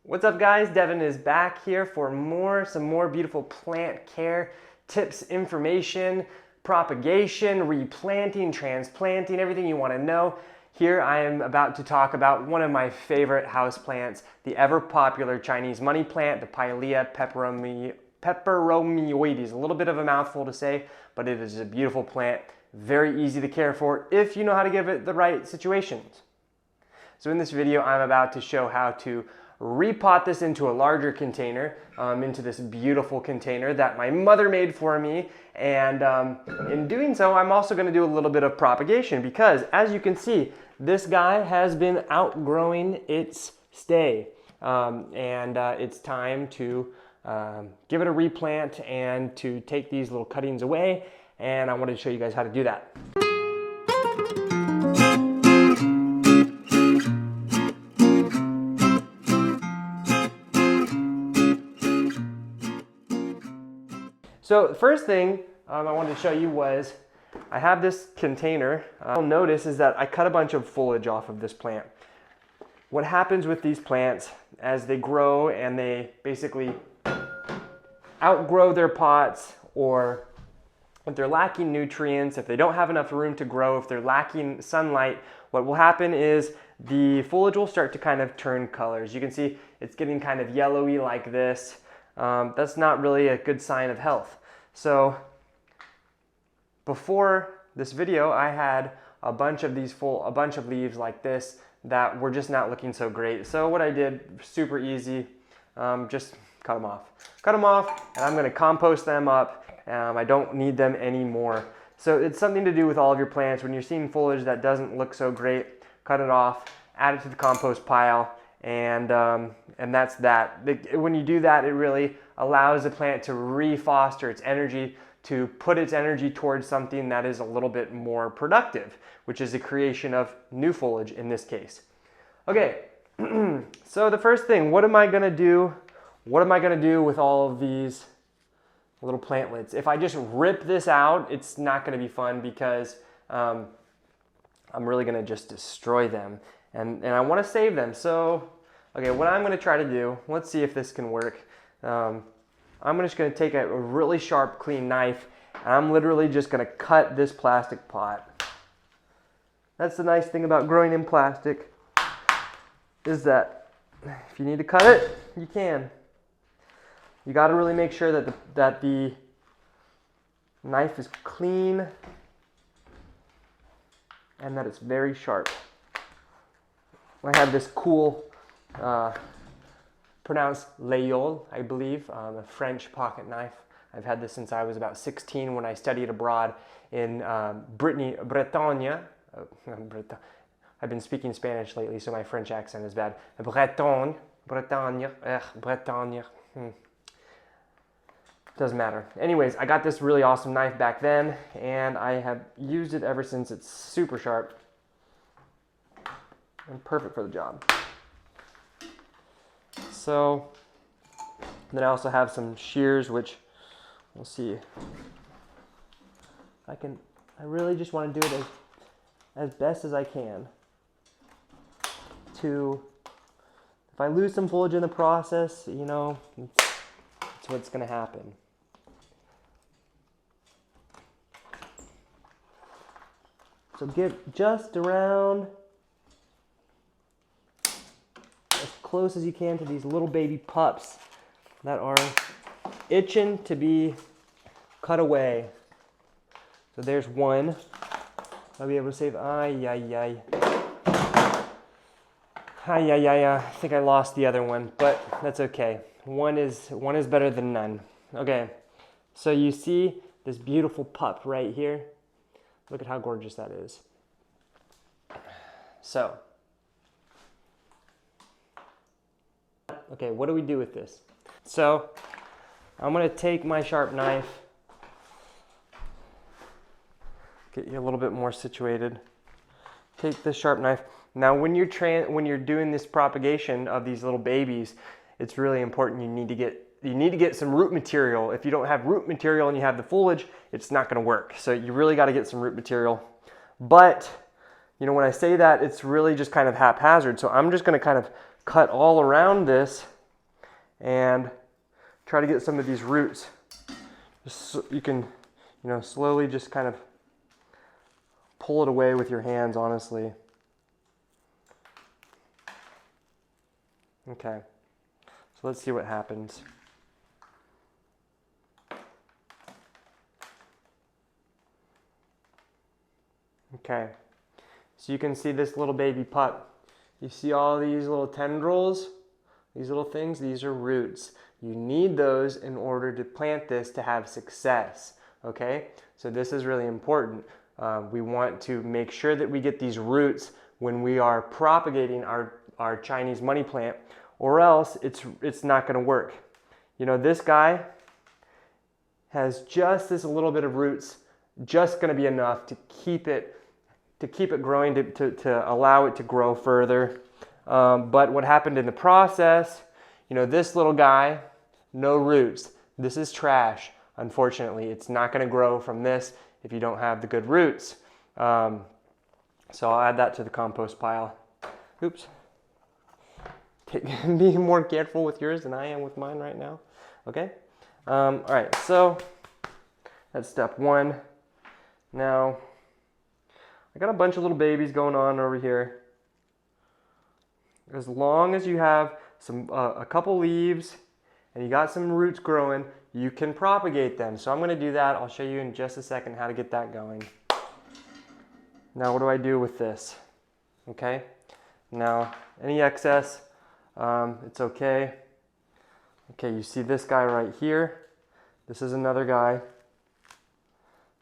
What's up guys, Devin is back here for some more beautiful plant care tips, information, propagation, replanting, transplanting, everything you want to know. Here I am about to talk about one of my favorite houseplants, the ever popular Chinese money plant, the Pilea peperomioides. A little bit of a mouthful to say, but it is a beautiful plant, very easy to care for if you know how to give it the right situations. So in this video, I'm about to show how to repot this into a larger container, into this beautiful container that my mother made for me. And in doing so, I'm also going to do a little bit of propagation because, as you can see, this guy has been outgrowing its stay. It's time to give it a replant and to take these little cuttings away. And I wanted to show you guys how to do that. So the first thing I wanted to show you was I have this container. What you'll notice is that I cut a bunch of foliage off of this plant. What happens with these plants as they grow and they basically outgrow their pots, or if they're lacking nutrients, if they don't have enough room to grow, if they're lacking sunlight, what will happen is the foliage will start to kind of turn colors. You can see it's getting kind of yellowy like this. That's not really a good sign of health. So before this video, I had a bunch of leaves like this that were just not looking so great. So what I did, super easy, just cut them off. Cut them off, and I'm going to compost them up. I don't need them anymore. So it's something to do with all of your plants. When you're seeing foliage that doesn't look so great, cut it off, add it to the compost pile, and that's that. When you do that, it really allows the plant to re-foster its energy, to put its energy towards something that is a little bit more productive, which is the creation of new foliage in this case. Okay, so the first thing, what am I gonna do? What am I gonna do with all of these little plantlets? If I just rip this out, it's not gonna be fun because I'm really gonna just destroy them. And I wanna save them. So, okay, what I'm gonna try to do, let's see if this can work. I'm just gonna take a really sharp, clean knife, and I'm literally just gonna cut this plastic pot. That's the nice thing about growing in plastic, is that if you need to cut it, you can. You gotta really make sure that the knife is clean and that it's very sharp. I have this cool, pronounced layol, I believe, a French pocket knife. I've had this since I was about 16 when I studied abroad in Bretagne. I've been speaking Spanish lately, so my French accent is bad. Bretagne. Doesn't matter. Anyways, I got this really awesome knife back then, and I have used it ever since. It's super sharp and perfect for the job. So then I also have some shears, which we'll see. I really just want to do it as best as I can. If I lose some foliage in the process, you know, it's what's going to happen. So get just around as close as you can to these little baby pups that are itching to be cut away. So there's one. I'll be able to save. I think I lost the other one, but that's okay. One is better than none. Okay, so you see this beautiful pup right here. Look at how gorgeous that is. So, okay, what do we do with this? So, I'm gonna take my sharp knife, get you a little bit more situated. Take this sharp knife. Now, when you're doing this propagation of these little babies, it's really important. You need to get some root material. If you don't have root material and you have the foliage, it's not gonna work. So you really gotta get some root material. But, when I say that, it's really just kind of haphazard. So I'm just gonna kind of cut all around this and try to get some of these roots. Just so you can, slowly just kind of pull it away with your hands, honestly. Okay, so let's see what happens. Okay, so you can see this little baby pup. You see all these little tendrils, these little things, these are roots. You need those in order to plant this to have success, okay? So this is really important. We want to make sure that we get these roots when we are propagating our Chinese money plant, or else it's not gonna work. This guy has just this little bit of roots, just gonna be enough to keep it growing, to allow it to grow further. But what happened in the process, this little guy, no roots. This is trash. Unfortunately, it's not going to grow from this if you don't have the good roots. So I'll add that to the compost pile. Oops. Be more careful with yours than I am with mine right now. Okay? All right, so that's step one. Now, I got a bunch of little babies going on over here. As long as you have a couple leaves and you got some roots growing, you can propagate them. So I'm going to do that. I'll show you in just a second how to get that going. Now what do I do with this? Okay. Now any excess, it's okay. Okay, you see this guy right here. This is another guy.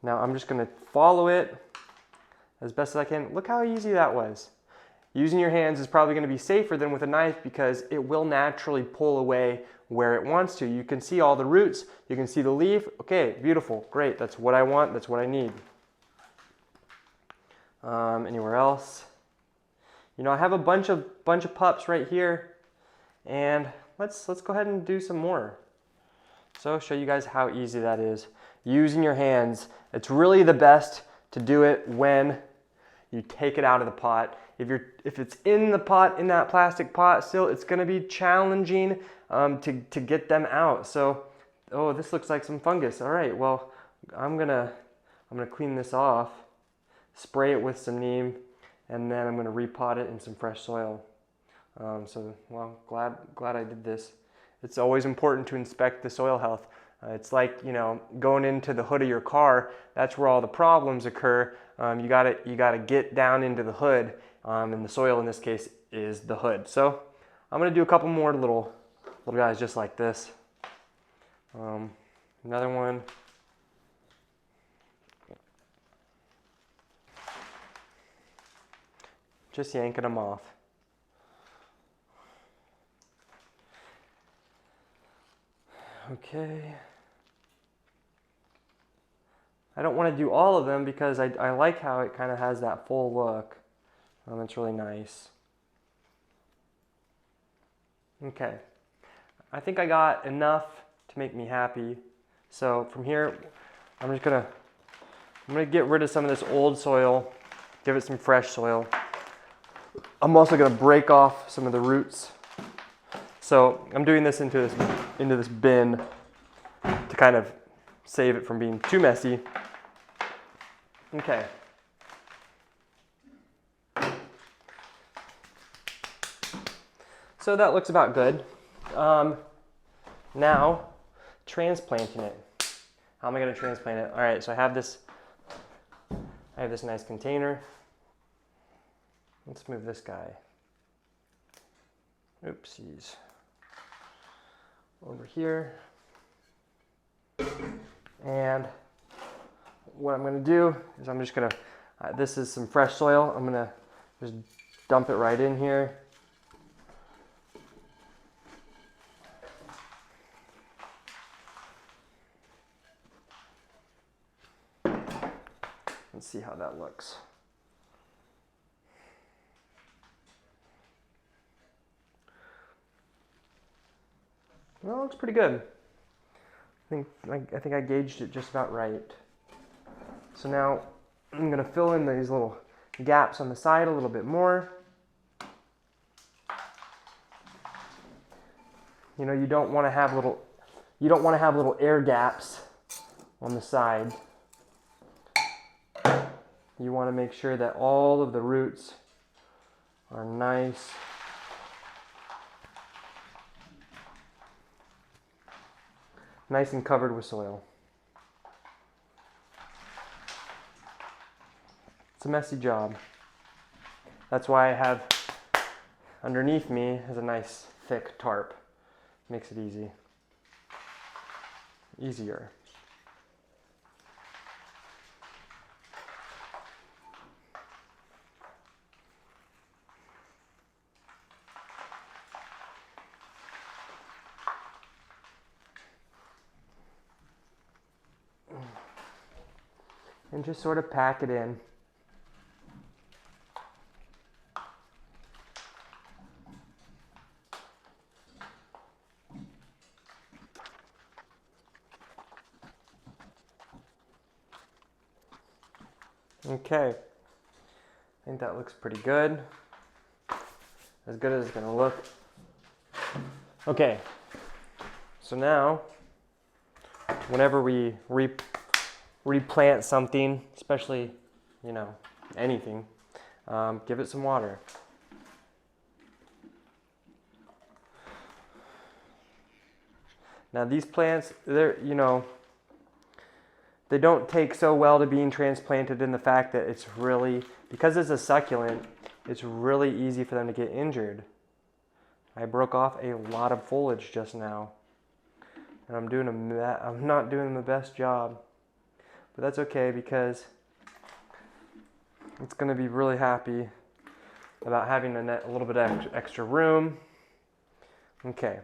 Now I'm just going to follow it as best as I can. Look how easy that was. Using your hands is probably going to be safer than with a knife because it will naturally pull away where it wants to. You can see all the roots, you can see the leaf. Okay, beautiful, great, that's what I want, that's what I need. Anywhere else? I have a bunch of pups right here, and let's go ahead and do some more. So I'll show you guys how easy that is. Using your hands, it's really the best to do it when you take it out of the pot. If it's in the pot, in that plastic pot still, it's gonna be challenging to get them out. So, oh, this looks like some fungus. All right, well, I'm gonna clean this off, spray it with some neem, and then I'm gonna repot it in some fresh soil. Well, glad I did this. It's always important to inspect the soil health. It's like, going into the hood of your car. That's where all the problems occur. You gotta get down into the hood, and the soil in this case is the hood. So I'm gonna do a couple more little guys just like this. Another one. Just yanking them off. Okay. I don't want to do all of them because I like how it kind of has that full look. It's really nice. Okay. I think I got enough to make me happy. So from here, I'm gonna get rid of some of this old soil, give it some fresh soil. I'm also gonna break off some of the roots. So I'm doing this into this bin to kind of save it from being too messy. Okay. So that looks about good. Now, transplanting it. How am I going to transplant it? All right, so I have this nice container. Let's move this guy. Oopsies. Over here. And what I'm going to do is I'm just going to, this is some fresh soil. I'm going to just dump it right in here. Let's see how that looks. Well, it looks pretty good. I think I gauged it just about right. So now I'm going to fill in these little gaps on the side a little bit more. You know, you don't want to have little air gaps on the side. You want to make sure that all of the roots are nice and covered with soil. It's a messy job. That's why I have underneath me is a nice thick tarp. Makes it easier. And just sort of pack it in. Okay, I think that looks pretty good. As good as it's gonna look. Okay, so now, whenever we replant something, especially, you know, anything, give it some water. Now these plants, they're, you know, they don't take so well to being transplanted in the fact that it's really, because it's a succulent, it's really easy for them to get injured. I broke off a lot of foliage just now, and I'm not doing the best job, but that's okay because it's going to be really happy about having a little bit of extra room. Okay.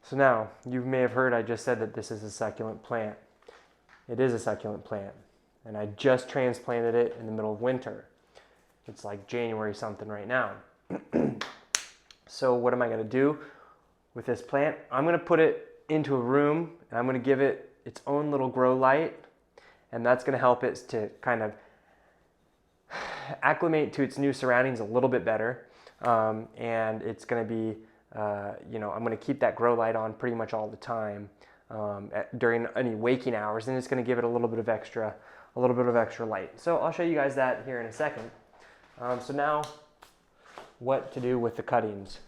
So now, you may have heard I just said that this is a succulent plant. It is a succulent plant, and I just transplanted it in the middle of winter. It's like January something right now. So what am I going to do with this plant? I'm going to put it into a room, and I'm going to give it its own little grow light, and that's going to help it to kind of acclimate to its new surroundings a little bit better, and it's going to be you know, I'm going to keep that grow light on pretty much all the time during any waking hours, and it's going to give it a little bit of extra light. So I'll show you guys that here in a second. So now, what to do with the cuttings?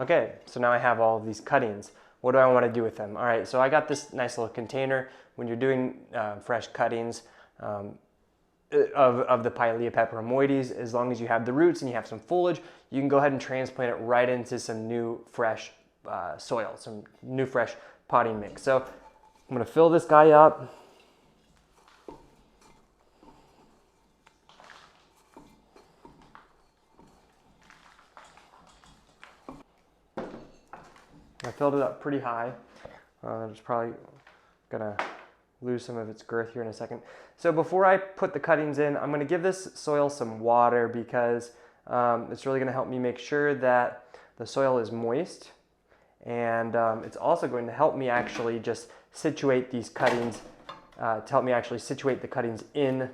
Okay, so now I have all of these cuttings. What do I want to do with them? All right, so I got this nice little container. When you're doing fresh cuttings of the Pilea peperomioides, as long as you have the roots and you have some foliage, you can go ahead and transplant it right into some new fresh soil, some new fresh potting mix. So I'm going to fill this guy up. I filled it up pretty high. It's probably gonna lose some of its girth here in a second. So before I put the cuttings in, I'm gonna give this soil some water because it's really gonna help me make sure that the soil is moist. And it's also going to help me actually just situate these cuttings, to help me actually situate the cuttings in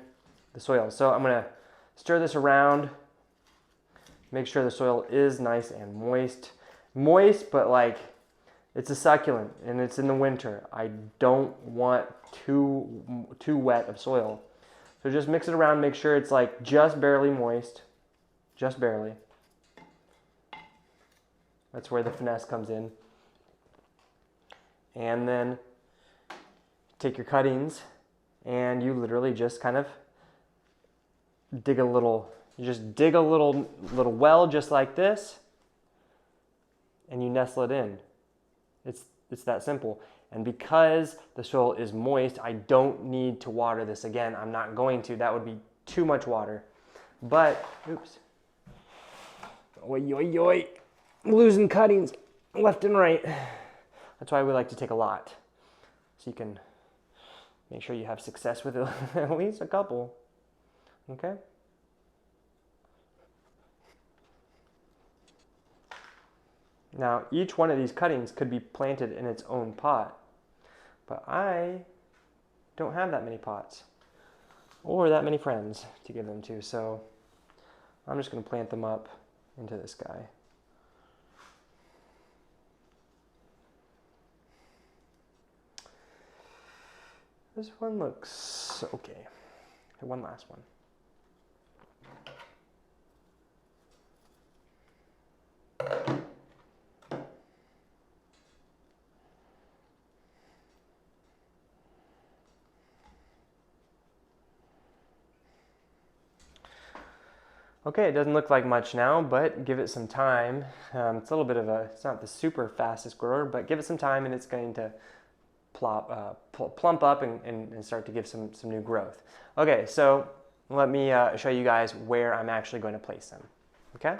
the soil. So I'm gonna stir this around, make sure the soil is nice and moist. Moist, but like, it's a succulent and it's in the winter. I don't want too wet of soil. So just mix it around, make sure it's like just barely moist, just barely. That's where the finesse comes in. And then take your cuttings and you literally just kind of dig a little well just like this, and you nestle it in. It's that simple. And because the soil is moist, I don't need to water this again. I'm not going to. That would be too much water. But, oops. Oi, oi, oi. Losing cuttings left and right. That's why we like to take a lot. So you can make sure you have success with it, at least a couple. Okay? Now, each one of these cuttings could be planted in its own pot, but I don't have that many pots or that many friends to give them to, so I'm just going to plant them up into this guy. This one looks okay. One last one. Okay, it doesn't look like much now, but give it some time. It's a little bit of a, it's not the super fastest grower, but give it some time and it's going to plump up and start to give some new growth. Okay, so let me show you guys where I'm actually going to place them. Okay?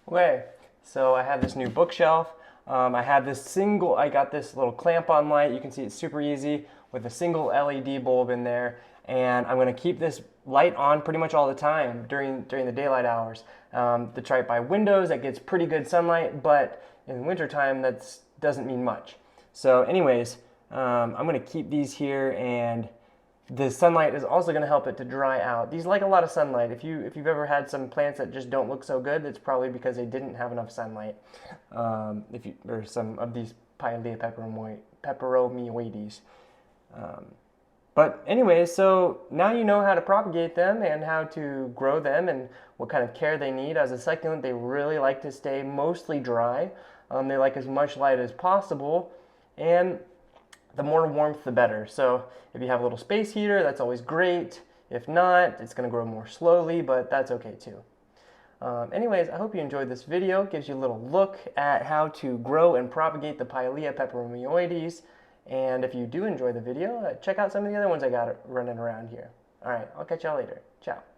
Okay, so I have this new bookshelf. I have this single, I got this little clamp on light. You can see it's super easy with a single LED bulb in there. And I'm going to keep this light on pretty much all the time during the daylight hours. To try it by windows, that gets pretty good sunlight, but in the wintertime, that doesn't mean much. So anyways, I'm going to keep these here, and the sunlight is also going to help it to dry out. These like a lot of sunlight. If you've ever had some plants that just don't look so good, it's probably because they didn't have enough sunlight. Or some of these Pilea peperomioides. But anyway, so now you know how to propagate them and how to grow them and what kind of care they need. As a succulent, they really like to stay mostly dry. They like as much light as possible, and the more warmth, the better. So if you have a little space heater, that's always great. If not, it's going to grow more slowly, but that's okay too. Anyways, I hope you enjoyed this video. It gives you a little look at how to grow and propagate the Pilea peperomioides. And if you do enjoy the video, check out some of the other ones I got running around here. All right, I'll catch y'all later. Ciao.